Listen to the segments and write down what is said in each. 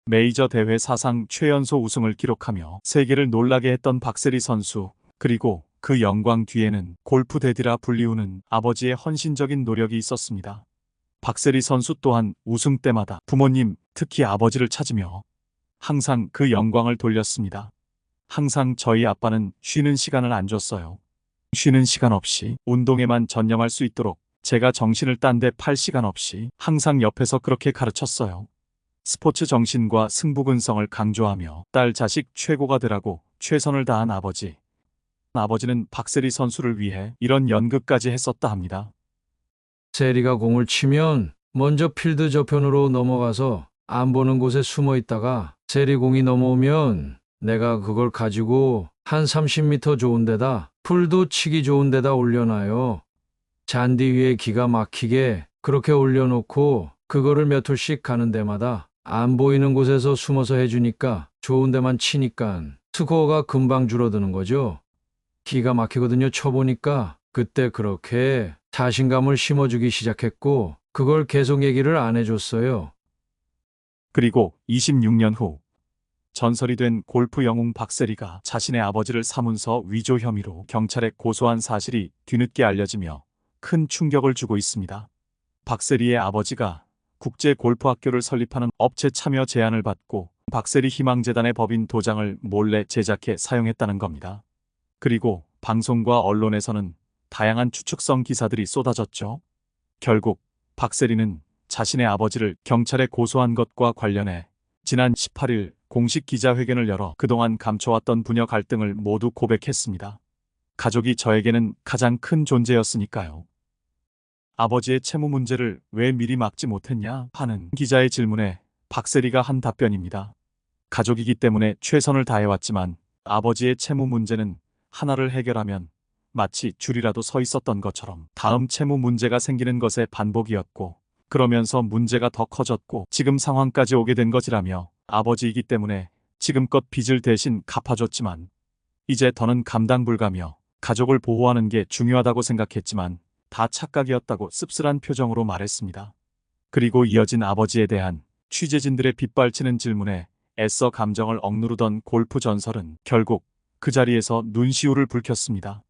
메이저 대회 사상 최연소 우승을 기록하며 세계를 놀라게 했던 박세리 선수, 그리고 그 영광 뒤에는 골프 대디라 불리우는 아버지의 헌신적인 노력이 있었습니다. 박세리 선수 또한 우승 때마다 부모님, 특히 아버지를 찾으며 항상 그 영광을 돌렸습니다. 항상 저희 아빠는 쉬는 시간을 안 줬어요. 쉬는 시간 없이 운동에만 전념할 수 있도록 제가 정신을 딴 데 팔 시간 없이 항상 옆에서 그렇게 가르쳤어요. 스포츠 정신과 승부근성을 강조하며 딸 자식 최고가 되라고 최선을 다한 아버지. 아버지는 박세리 선수를 위해 이런 연극까지 했었다 합니다. 세리가 공을 치면 먼저 필드 저편으로 넘어가서 안 보는 곳에 숨어 있다가 세리 공이 넘어오면 내가 그걸 가지고 한 30m 좋은 데다 풀도 치기 좋은 데다 올려놔요. 잔디 위에 기가 막히게 그렇게 올려놓고 그거를 몇 홀씩 가는 데마다 안 보이는 곳에서 숨어서 해주니까 좋은 데만 치니까 스코어가 금방 줄어드는 거죠. 기가 막히거든요. 쳐보니까 그때 그렇게 자신감을 심어주기 시작했고 그걸 계속 얘기를 안 해줬어요. 그리고 26년 후 전설이 된 골프 영웅 박세리가 자신의 아버지를 사문서 위조 혐의로 경찰에 고소한 사실이 뒤늦게 알려지며 큰 충격을 주고 있습니다. 박세리의 아버지가 국제 골프학교를 설립하는 업체 참여 제안을 받고 박세리 희망재단의 법인 도장을 몰래 제작해 사용했다는 겁니다. 그리고 방송과 언론에서는 다양한 추측성 기사들이 쏟아졌죠. 결국 박세리는 자신의 아버지를 경찰에 고소한 것과 관련해 지난 18일 공식 기자회견을 열어 그동안 감춰왔던 부녀 갈등을 모두 고백했습니다. 가족이 저에게는 가장 큰 존재였으니까요. 아버지의 채무 문제를 왜 미리 막지 못했냐 하는 기자의 질문에 박세리가 한 답변입니다. 가족이기 때문에 최선을 다해왔지만 아버지의 채무 문제는 하나를 해결하면 마치 줄이라도 서 있었던 것처럼 다음 채무 문제가 생기는 것의 반복이었고, 그러면서 문제가 더 커졌고 지금 상황까지 오게 된 것이라며 아버지이기 때문에 지금껏 빚을 대신 갚아줬지만 이제 더는 감당 불가며 가족을 보호하는 게 중요하다고 생각했지만 다 착각이었다고 씁쓸한 표정으로 말했습니다. 그리고 이어진 아버지에 대한 취재진들의 빗발치는 질문에 애써 감정을 억누르던 골프 전설은 결국 그 자리에서 눈시울을 붉혔습니다.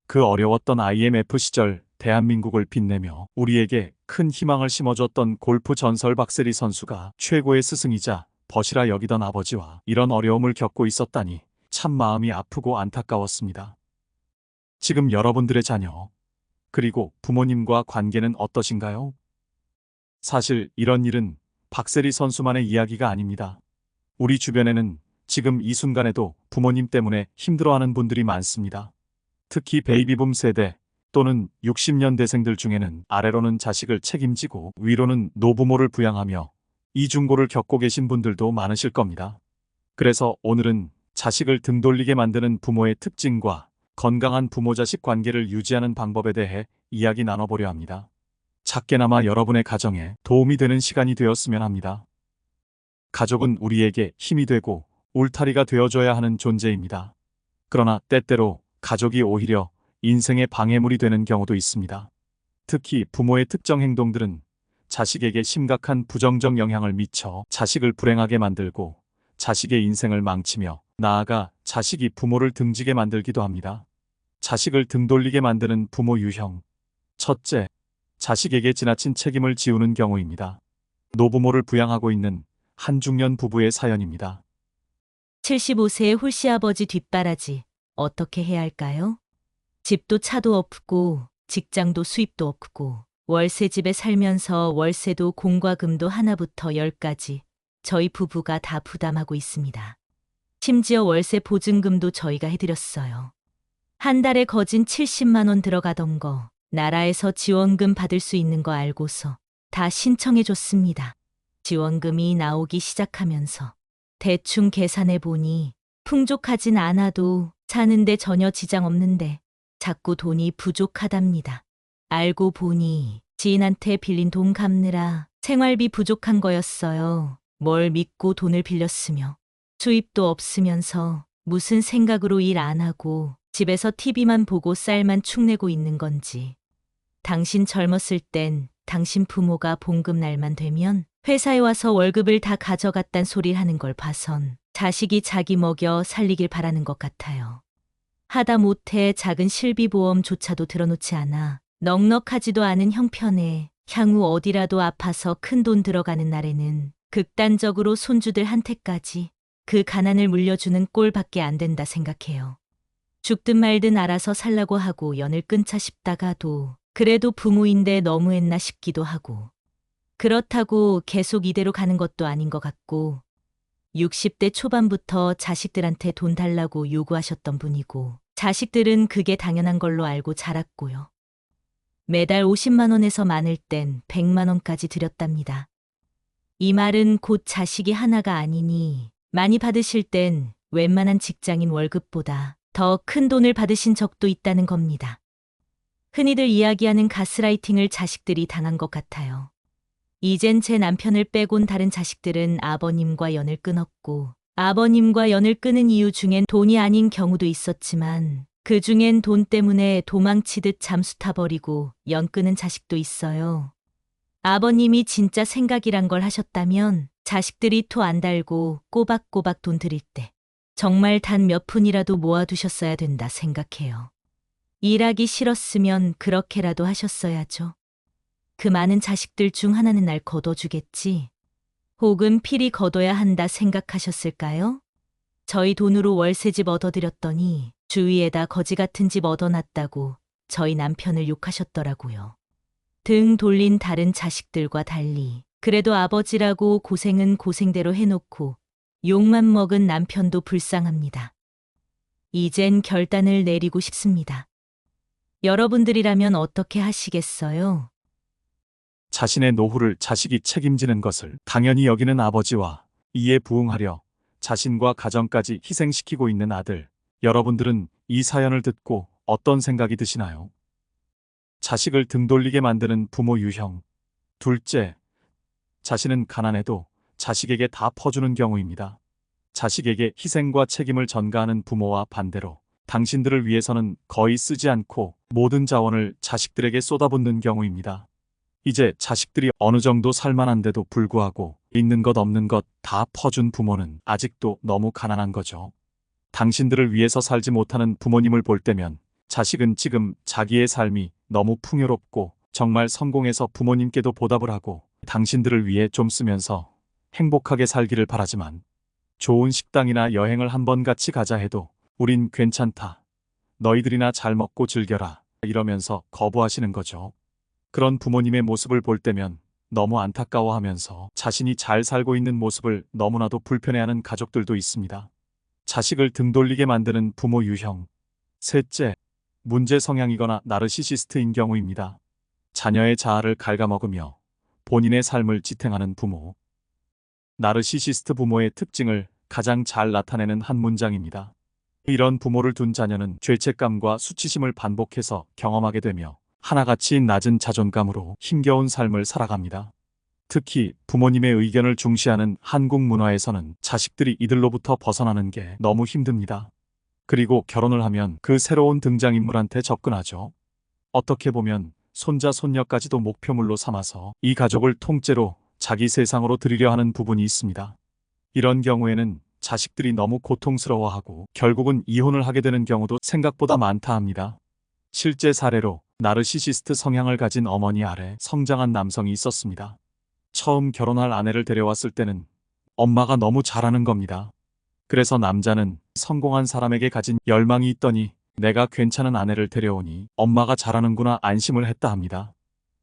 그 어려웠던 IMF 시절 대한민국을 빛내며 우리에게 큰 희망을 심어줬던 골프 전설 박세리 선수가 최고의 스승이자 벗이라 여기던 아버지와 이런 어려움을 겪고 있었다니 참 마음이 아프고 안타까웠습니다. 지금 여러분들의 자녀, 그리고 부모님과 관계는 어떠신가요? 사실 이런 일은 박세리 선수만의 이야기가 아닙니다. 우리 주변에는 지금 이 순간에도 부모님 때문에 힘들어하는 분들이 많습니다. 특히 베이비붐 세대 또는 60년대생들 중에는 아래로는 자식을 책임지고 위로는 노부모를 부양하며 이중고를 겪고 계신 분들도 많으실 겁니다. 그래서 오늘은 자식을 등 돌리게 만드는 부모의 특징과 건강한 부모-자식 관계를 유지하는 방법에 대해 이야기 나눠보려 합니다. 작게나마 여러분의 가정에 도움이 되는 시간이 되었으면 합니다. 가족은 우리에게 힘이 되고 울타리가 되어줘야 하는 존재입니다. 그러나 때때로 가족이 오히려 인생의 방해물이 되는 경우도 있습니다. 특히 부모의 특정 행동들은 자식에게 심각한 부정적 영향을 미쳐 자식을 불행하게 만들고 자식의 인생을 망치며 나아가 자식이 부모를 등지게 만들기도 합니다. 자식을 등 돌리게 만드는 부모 유형. 첫째, 자식에게 지나친 책임을 지우는 경우입니다. 노부모를 부양하고 있는 한중년 부부의 사연입니다. 75세의 홀씨아버지 뒷바라지 어떻게 해야 할까요? 집도 차도 없고 직장도 수입도 없고 월세집에 살면서 월세도 공과 금도 하나부터 열까지 저희 부부가 다 부담하고 있습니다. 심지어 월세 보증금도 저희가 해드렸어요. 한 달에 거진 70만 원 들어가던 거 나라에서 지원금 받을 수 있는 거 알고서 다 신청해줬습니다. 지원금이 나오기 시작하면서 대충 계산해 보니 풍족하진 않아도 사는데 전혀 지장 없는데 자꾸 돈이 부족하답니다. 알고 보니 지인한테 빌린 돈 갚느라 생활비 부족한 거였어요. 뭘 믿고 돈을 빌렸으며 수입도 없으면서 무슨 생각으로 일 안 하고 집에서 TV만 보고 쌀만 축내고 있는 건지. 당신 젊었을 땐 당신 부모가 봉급 날만 되면 회사에 와서 월급을 다 가져갔단 소리를 하는 걸 봐선 자식이 자기 먹여 살리길 바라는 것 같아요. 하다못해 작은 실비보험조차도 들어놓지 않아 넉넉하지도 않은 형편에 향후 어디라도 아파서 큰 돈 들어가는 날에는 극단적으로 손주들 한테까지 그 가난을 물려주는 꼴밖에 안 된다 생각해요. 죽든 말든 알아서 살라고 하고 연을 끊자 싶다가도 그래도 부모인데 너무했나 싶기도 하고, 그렇다고 계속 이대로 가는 것도 아닌 것 같고, 60대 초반부터 자식들한테 돈 달라고 요구하셨던 분이고, 자식들은 그게 당연한 걸로 알고 자랐고요. 매달 50만 원에서 많을 땐 100만 원까지 드렸답니다. 이 말은 곧 자식이 하나가 아니니 많이 받으실 땐 웬만한 직장인 월급보다 더 큰 돈을 받으신 적도 있다는 겁니다. 흔히들 이야기하는 가스라이팅을 자식들이 당한 것 같아요. 이젠 제 남편을 빼곤 다른 자식들은 아버님과 연을 끊었고, 아버님과 연을 끊은 이유 중엔 돈이 아닌 경우도 있었지만, 그 중엔 돈 때문에 도망치듯 잠수 타버리고 연 끊은 자식도 있어요. 아버님이 진짜 생각이란 걸 하셨다면 자식들이 토 안 달고 꼬박꼬박 돈 드릴 때 정말 단 몇 푼이라도 모아두셨어야 된다 생각해요. 일하기 싫었으면 그렇게라도 하셨어야죠. 그 많은 자식들 중 하나는 날 거둬주겠지. 혹은 필히 거둬야 한다 생각하셨을까요? 저희 돈으로 월세집 얻어드렸더니 주위에다 거지 같은 집 얻어놨다고 저희 남편을 욕하셨더라고요. 등 돌린 다른 자식들과 달리 그래도 아버지라고 고생은 고생대로 해놓고 욕만 먹은 남편도 불쌍합니다. 이젠 결단을 내리고 싶습니다. 여러분들이라면 어떻게 하시겠어요? 자신의 노후를 자식이 책임지는 것을 당연히 여기는 아버지와 이에 부응하려 자신과 가정까지 희생시키고 있는 아들, 여러분들은 이 사연을 듣고 어떤 생각이 드시나요? 자식을 등 돌리게 만드는 부모 유형. 둘째, 자신은 가난해도 자식에게 다 퍼주는 경우입니다. 자식에게 희생과 책임을 전가하는 부모와 반대로 당신들을 위해서는 거의 쓰지 않고 모든 자원을 자식들에게 쏟아붓는 경우입니다. 이제 자식들이 어느 정도 살만한데도 불구하고 있는 것 없는 것 다 퍼준 부모는 아직도 너무 가난한 거죠. 당신들을 위해서 살지 못하는 부모님을 볼 때면 자식은 지금 자기의 삶이 너무 풍요롭고 정말 성공해서 부모님께도 보답을 하고 당신들을 위해 좀 쓰면서 행복하게 살기를 바라지만, 좋은 식당이나 여행을 한번 같이 가자 해도 우린 괜찮다, 너희들이나 잘 먹고 즐겨라 이러면서 거부하시는 거죠. 그런 부모님의 모습을 볼 때면 너무 안타까워하면서 자신이 잘 살고 있는 모습을 너무나도 불편해하는 가족들도 있습니다. 자식을 등 돌리게 만드는 부모 유형. 셋째, 문제 성향이거나 나르시시스트인 경우입니다. 자녀의 자아를 갉아먹으며 본인의 삶을 지탱하는 부모. 나르시시스트 부모의 특징을 가장 잘 나타내는 한 문장입니다. 이런 부모를 둔 자녀는 죄책감과 수치심을 반복해서 경험하게 되며 하나같이 낮은 자존감으로 힘겨운 삶을 살아갑니다. 특히 부모님의 의견을 중시하는 한국 문화에서는 자식들이 이들로부터 벗어나는 게 너무 힘듭니다. 그리고 결혼을 하면 그 새로운 등장인물한테 접근하죠. 어떻게 보면 손자 손녀까지도 목표물로 삼아서 이 가족을 통째로 자기 세상으로 들이려 하는 부분이 있습니다. 이런 경우에는 자식들이 너무 고통스러워하고 결국은 이혼을 하게 되는 경우도 생각보다 많다 합니다. 실제 사례로 나르시시스트 성향을 가진 어머니 아래 성장한 남성이 있었습니다. 처음 결혼할 아내를 데려왔을 때는 엄마가 너무 잘하는 겁니다. 그래서 남자는 성공한 사람에게 가진 열망이 있더니 내가 괜찮은 아내를 데려오니 엄마가 잘하는구나 안심을 했다 합니다.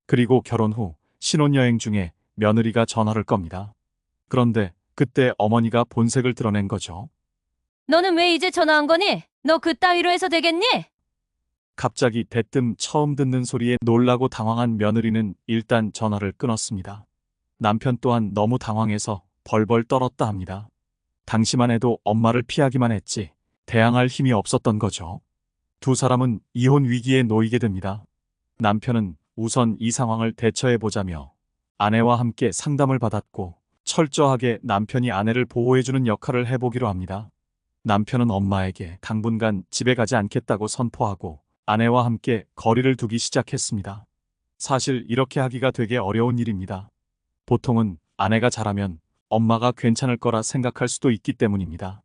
그리고 결혼 후 신혼여행 중에 며느리가 전화를 겁니다. 그런데 그때 어머니가 본색을 드러낸 거죠. 너는 왜 이제 전화한 거니? 너 그따위로 해서 되겠니? 갑자기 대뜸 처음 듣는 소리에 놀라고 당황한 며느리는 일단 전화를 끊었습니다. 남편 또한 너무 당황해서 벌벌 떨었다 합니다. 당시만 해도 엄마를 피하기만 했지 대항할 힘이 없었던 거죠. 두 사람은 이혼 위기에 놓이게 됩니다. 남편은 우선 이 상황을 대처해보자며 아내와 함께 상담을 받았고 철저하게 남편이 아내를 보호해주는 역할을 해보기로 합니다. 남편은 엄마에게 당분간 집에 가지 않겠다고 선포하고 아내와 함께 거리를 두기 시작했습니다. 사실 이렇게 하기가 되게 어려운 일입니다. 보통은 아내가 잘하면 엄마가 괜찮을 거라 생각할 수도 있기 때문입니다.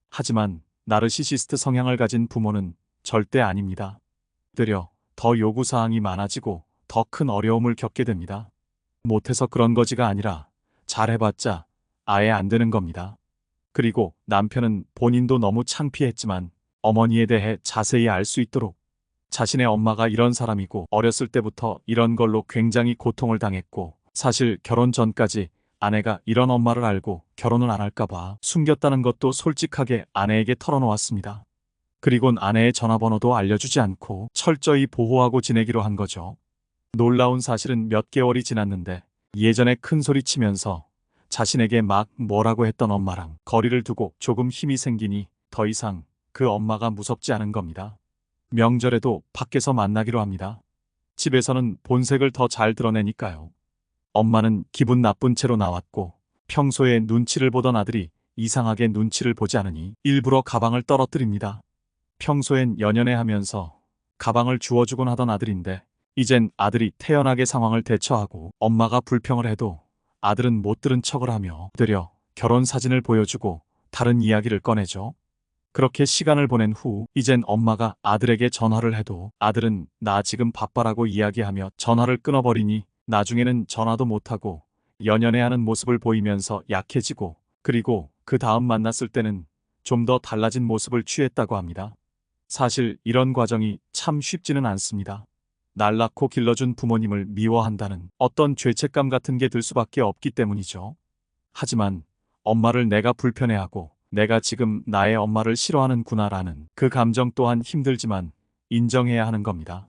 하지만 나르시시스트 성향을 가진 부모는 절대 아닙니다. 되려 더 요구사항이 많아지고 더 큰 어려움을 겪게 됩니다. 못해서 그런 거지가 아니라 잘해봤자 아예 안 되는 겁니다. 그리고 남편은 본인도 너무 창피했지만 어머니에 대해 자세히 알 수 있도록 자신의 엄마가 이런 사람이고 어렸을 때부터 이런 걸로 굉장히 고통을 당했고 사실 결혼 전까지 아내가 이런 엄마를 알고 결혼을 안 할까봐 숨겼다는 것도 솔직하게 아내에게 털어놓았습니다. 그리곤 아내의 전화번호도 알려주지 않고 철저히 보호하고 지내기로 한 거죠. 놀라운 사실은 몇 개월이 지났는데 예전에 큰 소리 치면서 자신에게 막 뭐라고 했던 엄마랑 거리를 두고 조금 힘이 생기니 더 이상 그 엄마가 무섭지 않은 겁니다. 명절에도 밖에서 만나기로 합니다. 집에서는 본색을 더 잘 드러내니까요. 엄마는 기분 나쁜 채로 나왔고 평소에 눈치를 보던 아들이 이상하게 눈치를 보지 않으니 일부러 가방을 떨어뜨립니다. 평소엔 연연해 하면서 가방을 주워주곤 하던 아들인데 이젠 아들이 태연하게 상황을 대처하고 엄마가 불평을 해도 아들은 못 들은 척을 하며 되려 결혼 사진을 보여주고 다른 이야기를 꺼내죠. 그렇게 시간을 보낸 후 이젠 엄마가 아들에게 전화를 해도 아들은 나 지금 바빠라고 이야기하며 전화를 끊어버리니 나중에는 전화도 못하고 연연해하는 모습을 보이면서 약해지고 그리고 그 다음 만났을 때는 좀 더 달라진 모습을 취했다고 합니다. 사실 이런 과정이 참 쉽지는 않습니다. 날 낳고 길러준 부모님을 미워한다는 어떤 죄책감 같은 게 들 수밖에 없기 때문이죠. 하지만 엄마를 내가 불편해하고 내가 지금 나의 엄마를 싫어하는구나라는 그 감정 또한 힘들지만 인정해야 하는 겁니다.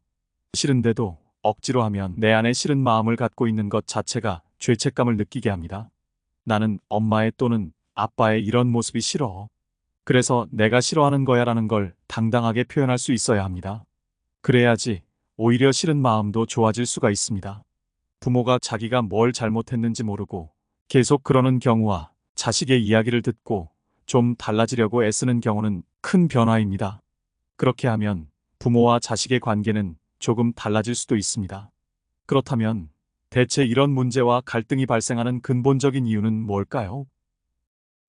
싫은데도 억지로 하면 내 안에 싫은 마음을 갖고 있는 것 자체가 죄책감을 느끼게 합니다. 나는 엄마의 또는 아빠의 이런 모습이 싫어. 그래서 내가 싫어하는 거야라는 걸 당당하게 표현할 수 있어야 합니다. 그래야지 오히려 싫은 마음도 좋아질 수가 있습니다. 부모가 자기가 뭘 잘못했는지 모르고 계속 그러는 경우와 자식의 이야기를 듣고 좀 달라지려고 애쓰는 경우는 큰 변화입니다. 그렇게 하면 부모와 자식의 관계는 조금 달라질 수도 있습니다. 그렇다면 대체 이런 문제와 갈등이 발생하는 근본적인 이유는 뭘까요?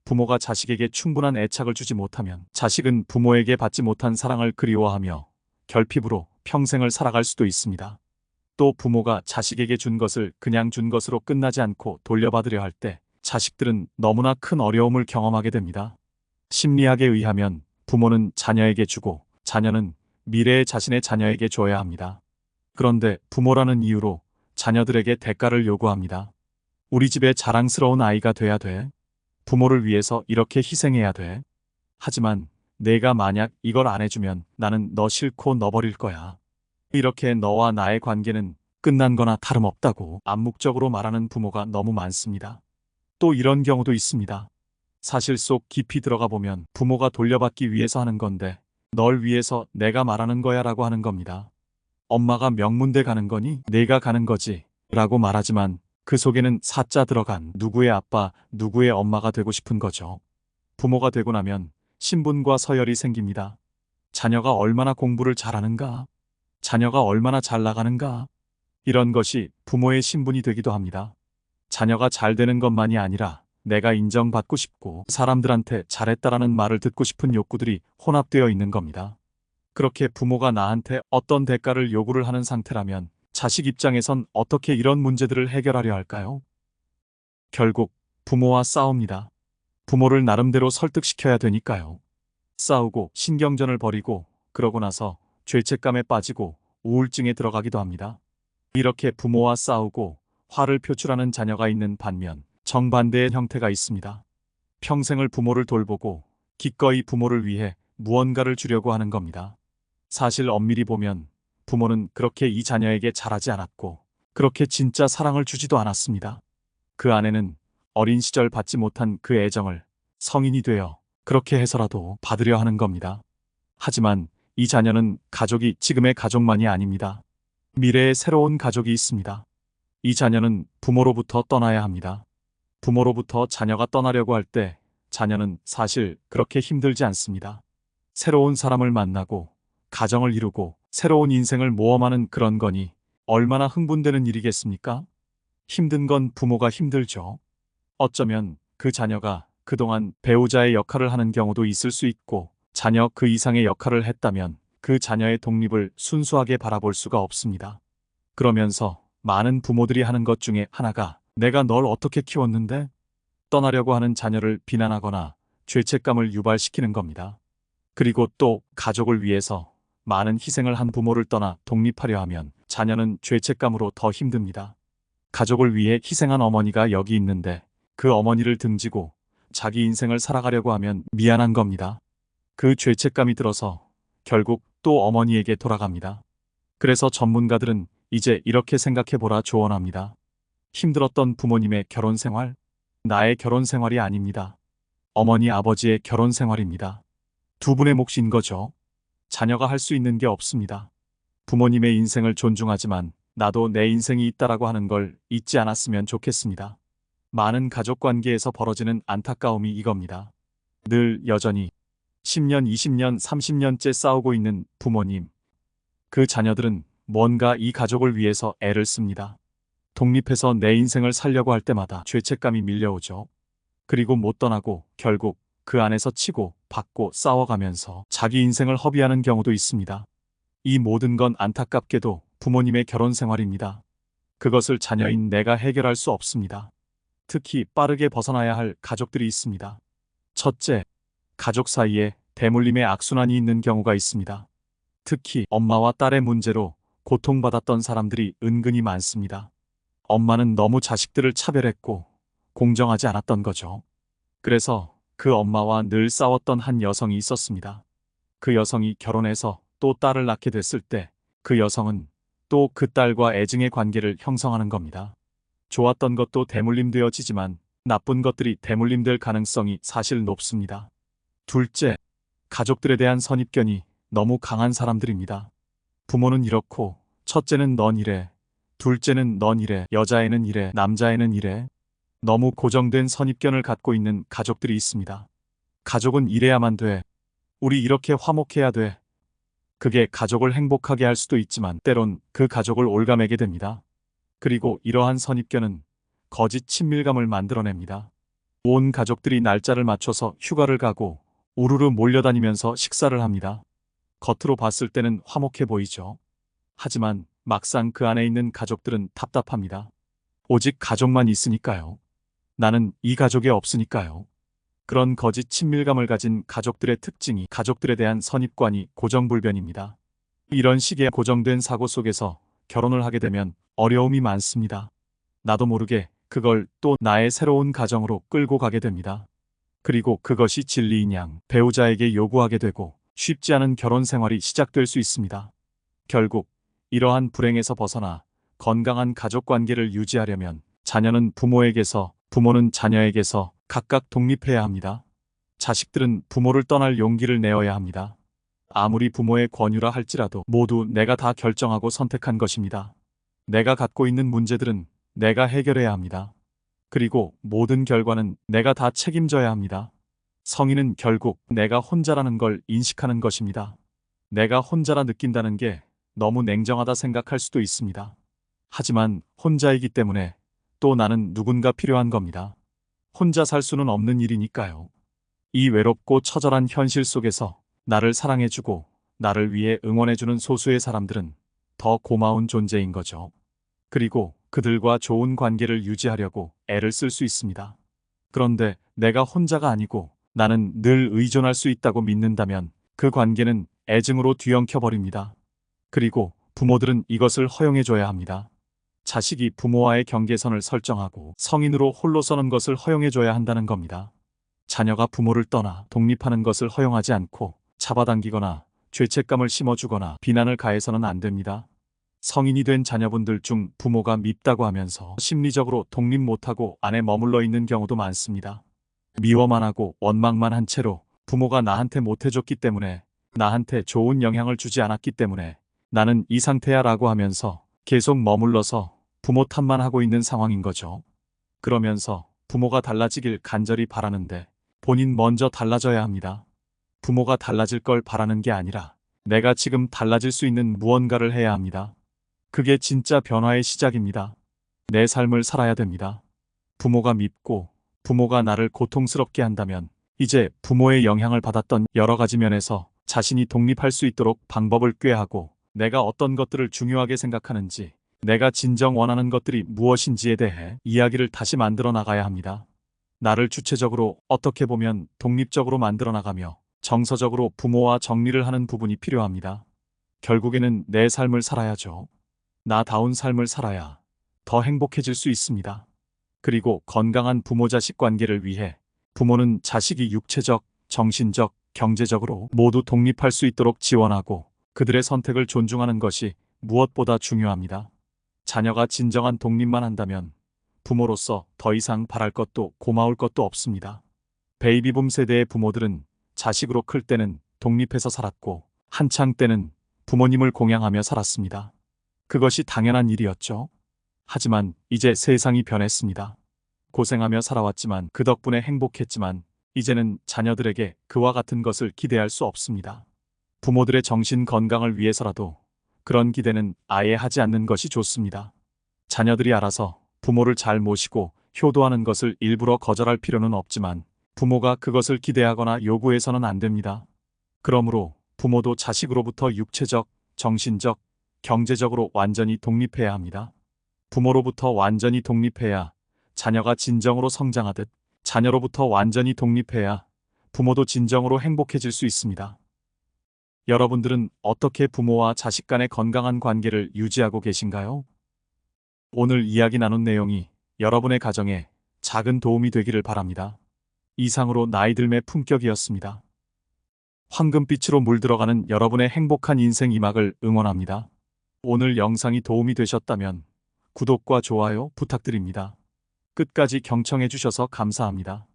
부모가 자식에게 충분한 애착을 주지 못하면 자식은 부모에게 받지 못한 사랑을 그리워하며 결핍으로 평생을 살아갈 수도 있습니다. 또 부모가 자식에게 준 것을 그냥 준 것으로 끝나지 않고 돌려받으려 할 때 자식들은 너무나 큰 어려움을 경험하게 됩니다. 심리학에 의하면 부모는 자녀에게 주고 자녀는 미래의 자신의 자녀에게 줘야 합니다. 그런데 부모라는 이유로 자녀들에게 대가를 요구합니다. 우리 집에 자랑스러운 아이가 돼야 돼. 부모를 위해서 이렇게 희생해야 돼. 하지만 내가 만약 이걸 안 해주면 나는 너 싫고 너 버릴 거야. 이렇게 너와 나의 관계는 끝난 거나 다름없다고 암묵적으로 말하는 부모가 너무 많습니다. 또 이런 경우도 있습니다. 사실 속 깊이 들어가 보면 부모가 돌려받기 위해서 하는 건데 널 위해서 내가 말하는 거야 라고 하는 겁니다. 엄마가 명문대 가는 거니 내가 가는 거지 라고 말하지만 그 속에는 사자 들어간 누구의 아빠, 누구의 엄마가 되고 싶은 거죠. 부모가 되고 나면 신분과 서열이 생깁니다. 자녀가 얼마나 공부를 잘하는가? 자녀가 얼마나 잘 나가는가? 이런 것이 부모의 신분이 되기도 합니다. 자녀가 잘 되는 것만이 아니라 내가 인정받고 싶고 사람들한테 잘했다라는 말을 듣고 싶은 욕구들이 혼합되어 있는 겁니다. 그렇게 부모가 나한테 어떤 대가를 요구를 하는 상태라면 자식 입장에선 어떻게 이런 문제들을 해결하려 할까요? 결국 부모와 싸웁니다. 부모를 나름대로 설득시켜야 되니까요. 싸우고 신경전을 벌이고 그러고 나서 죄책감에 빠지고 우울증에 들어가기도 합니다. 이렇게 부모와 싸우고 화를 표출하는 자녀가 있는 반면 정반대의 형태가 있습니다. 평생을 부모를 돌보고 기꺼이 부모를 위해 무언가를 주려고 하는 겁니다. 사실 엄밀히 보면 부모는 그렇게 이 자녀에게 잘하지 않았고 그렇게 진짜 사랑을 주지도 않았습니다. 그 안에는 어린 시절 받지 못한 그 애정을 성인이 되어 그렇게 해서라도 받으려 하는 겁니다. 하지만 이 자녀는 가족이 지금의 가족만이 아닙니다. 미래의 새로운 가족이 있습니다. 이 자녀는 부모로부터 떠나야 합니다. 부모로부터 자녀가 떠나려고 할 때 자녀는 사실 그렇게 힘들지 않습니다. 새로운 사람을 만나고 가정을 이루고 새로운 인생을 모험하는 그런 거니 얼마나 흥분되는 일이겠습니까? 힘든 건 부모가 힘들죠. 어쩌면 그 자녀가 그동안 배우자의 역할을 하는 경우도 있을 수 있고, 자녀 그 이상의 역할을 했다면 그 자녀의 독립을 순수하게 바라볼 수가 없습니다. 그러면서 많은 부모들이 하는 것 중에 하나가 내가 널 어떻게 키웠는데? 떠나려고 하는 자녀를 비난하거나 죄책감을 유발시키는 겁니다. 그리고 또 가족을 위해서 많은 희생을 한 부모를 떠나 독립하려 하면 자녀는 죄책감으로 더 힘듭니다. 가족을 위해 희생한 어머니가 여기 있는데 그 어머니를 등지고 자기 인생을 살아가려고 하면 미안한 겁니다. 그 죄책감이 들어서 결국 또 어머니에게 돌아갑니다. 그래서 전문가들은 이제 이렇게 생각해보라 조언합니다. 힘들었던 부모님의 결혼 생활, 나의 결혼 생활이 아닙니다. 어머니 아버지의 결혼 생활입니다. 두 분의 몫인 거죠. 자녀가 할 수 있는 게 없습니다. 부모님의 인생을 존중하지만 나도 내 인생이 있다라고 하는 걸 잊지 않았으면 좋겠습니다. 많은 가족 관계에서 벌어지는 안타까움이 이겁니다. 늘 여전히 10년, 20년, 30년째 싸우고 있는 부모님. 그 자녀들은 뭔가 이 가족을 위해서 애를 씁니다. 독립해서 내 인생을 살려고 할 때마다 죄책감이 밀려오죠. 그리고 못 떠나고 결국 그 안에서 치고 받고 싸워가면서 자기 인생을 허비하는 경우도 있습니다. 이 모든 건 안타깝게도 부모님의 결혼 생활입니다. 그것을 자녀인 내가 해결할 수 없습니다. 특히 빠르게 벗어나야 할 가족들이 있습니다. 첫째, 가족 사이에 대물림의 악순환이 있는 경우가 있습니다. 특히 엄마와 딸의 문제로 고통받았던 사람들이 은근히 많습니다. 엄마는 너무 자식들을 차별했고 공정하지 않았던 거죠. 그래서 그 엄마와 늘 싸웠던 한 여성이 있었습니다. 그 여성이 결혼해서 또 딸을 낳게 됐을 때 그 여성은 또 그 딸과 애증의 관계를 형성하는 겁니다. 좋았던 것도 대물림되어지지만 나쁜 것들이 대물림될 가능성이 사실 높습니다. 둘째, 가족들에 대한 선입견이 너무 강한 사람들입니다. 부모는 이렇고, 첫째는 넌 이래, 둘째는 넌 이래, 여자애는 이래, 남자애는 이래. 너무 고정된 선입견을 갖고 있는 가족들이 있습니다. 가족은 이래야만 돼. 우리 이렇게 화목해야 돼. 그게 가족을 행복하게 할 수도 있지만 때론 그 가족을 올가매게 됩니다. 그리고 이러한 선입견은 거짓 친밀감을 만들어냅니다. 온 가족들이 날짜를 맞춰서 휴가를 가고 우르르 몰려다니면서 식사를 합니다. 겉으로 봤을 때는 화목해 보이죠. 하지만 막상 그 안에 있는 가족들은 답답합니다. 오직 가족만 있으니까요. 나는 이 가족에 없으니까요. 그런 거짓 친밀감을 가진 가족들의 특징이 가족들에 대한 선입관이 고정불변입니다. 이런 식의 고정된 사고 속에서 결혼을 하게 되면 어려움이 많습니다. 나도 모르게 그걸 또 나의 새로운 가정으로 끌고 가게 됩니다. 그리고 그것이 진리인 양 배우자에게 요구하게 되고 쉽지 않은 결혼 생활이 시작될 수 있습니다. 결국 이러한 불행에서 벗어나 건강한 가족 관계를 유지하려면 자녀는 부모에게서, 부모는 자녀에게서 각각 독립해야 합니다. 자식들은 부모를 떠날 용기를 내어야 합니다. 아무리 부모의 권유라 할지라도 모두 내가 다 결정하고 선택한 것입니다. 내가 갖고 있는 문제들은 내가 해결해야 합니다. 그리고 모든 결과는 내가 다 책임져야 합니다. 성인은 결국 내가 혼자라는 걸 인식하는 것입니다. 내가 혼자라 느낀다는 게 너무 냉정하다 생각할 수도 있습니다. 하지만 혼자이기 때문에 또 나는 누군가 필요한 겁니다. 혼자 살 수는 없는 일이니까요. 이 외롭고 처절한 현실 속에서 나를 사랑해주고 나를 위해 응원해주는 소수의 사람들은 더 고마운 존재인 거죠. 그리고 그들과 좋은 관계를 유지하려고 애를 쓸 수 있습니다. 그런데 내가 혼자가 아니고 나는 늘 의존할 수 있다고 믿는다면 그 관계는 애증으로 뒤엉켜버립니다. 그리고 부모들은 이것을 허용해줘야 합니다. 자식이 부모와의 경계선을 설정하고 성인으로 홀로 서는 것을 허용해줘야 한다는 겁니다. 자녀가 부모를 떠나 독립하는 것을 허용하지 않고 잡아당기거나 죄책감을 심어주거나 비난을 가해서는 안 됩니다. 성인이 된 자녀분들 중 부모가 밉다고 하면서 심리적으로 독립 못하고 안에 머물러 있는 경우도 많습니다. 미워만 하고 원망만 한 채로 부모가 나한테 못해줬기 때문에, 나한테 좋은 영향을 주지 않았기 때문에 나는 이 상태야 라고 하면서 계속 머물러서 부모 탓만 하고 있는 상황인 거죠. 그러면서 부모가 달라지길 간절히 바라는데 본인 먼저 달라져야 합니다. 부모가 달라질 걸 바라는 게 아니라 내가 지금 달라질 수 있는 무언가를 해야 합니다. 그게 진짜 변화의 시작입니다. 내 삶을 살아야 됩니다. 부모가 밉고 부모가 나를 고통스럽게 한다면 이제 부모의 영향을 받았던 여러 가지 면에서 자신이 독립할 수 있도록 방법을 꾀하고 내가 어떤 것들을 중요하게 생각하는지, 내가 진정 원하는 것들이 무엇인지에 대해 이야기를 다시 만들어 나가야 합니다. 나를 주체적으로 어떻게 보면 독립적으로 만들어 나가며 정서적으로 부모와 정리를 하는 부분이 필요합니다. 결국에는 내 삶을 살아야죠. 나다운 삶을 살아야 더 행복해질 수 있습니다. 그리고 건강한 부모-자식 관계를 위해 부모는 자식이 육체적, 정신적, 경제적으로 모두 독립할 수 있도록 지원하고 그들의 선택을 존중하는 것이 무엇보다 중요합니다. 자녀가 진정한 독립만 한다면 부모로서 더 이상 바랄 것도 고마울 것도 없습니다. 베이비붐 세대의 부모들은 자식으로 클 때는 독립해서 살았고 한창 때는 부모님을 공양하며 살았습니다. 그것이 당연한 일이었죠. 하지만 이제 세상이 변했습니다. 고생하며 살아왔지만 그 덕분에 행복했지만 이제는 자녀들에게 그와 같은 것을 기대할 수 없습니다. 부모들의 정신 건강을 위해서라도 그런 기대는 아예 하지 않는 것이 좋습니다. 자녀들이 알아서 부모를 잘 모시고 효도하는 것을 일부러 거절할 필요는 없지만 부모가 그것을 기대하거나 요구해서는 안 됩니다. 그러므로 부모도 자식으로부터 육체적, 정신적, 경제적으로 완전히 독립해야 합니다. 부모로부터 완전히 독립해야 자녀가 진정으로 성장하듯 자녀로부터 완전히 독립해야 부모도 진정으로 행복해질 수 있습니다. 여러분들은 어떻게 부모와 자식 간의 건강한 관계를 유지하고 계신가요? 오늘 이야기 나눈 내용이 여러분의 가정에 작은 도움이 되기를 바랍니다. 이상으로 나이들매 품격이었습니다. 황금빛으로 물들어가는 여러분의 행복한 인생 이막을 응원합니다. 오늘 영상이 도움이 되셨다면 구독과 좋아요 부탁드립니다. 끝까지 경청해 주셔서 감사합니다.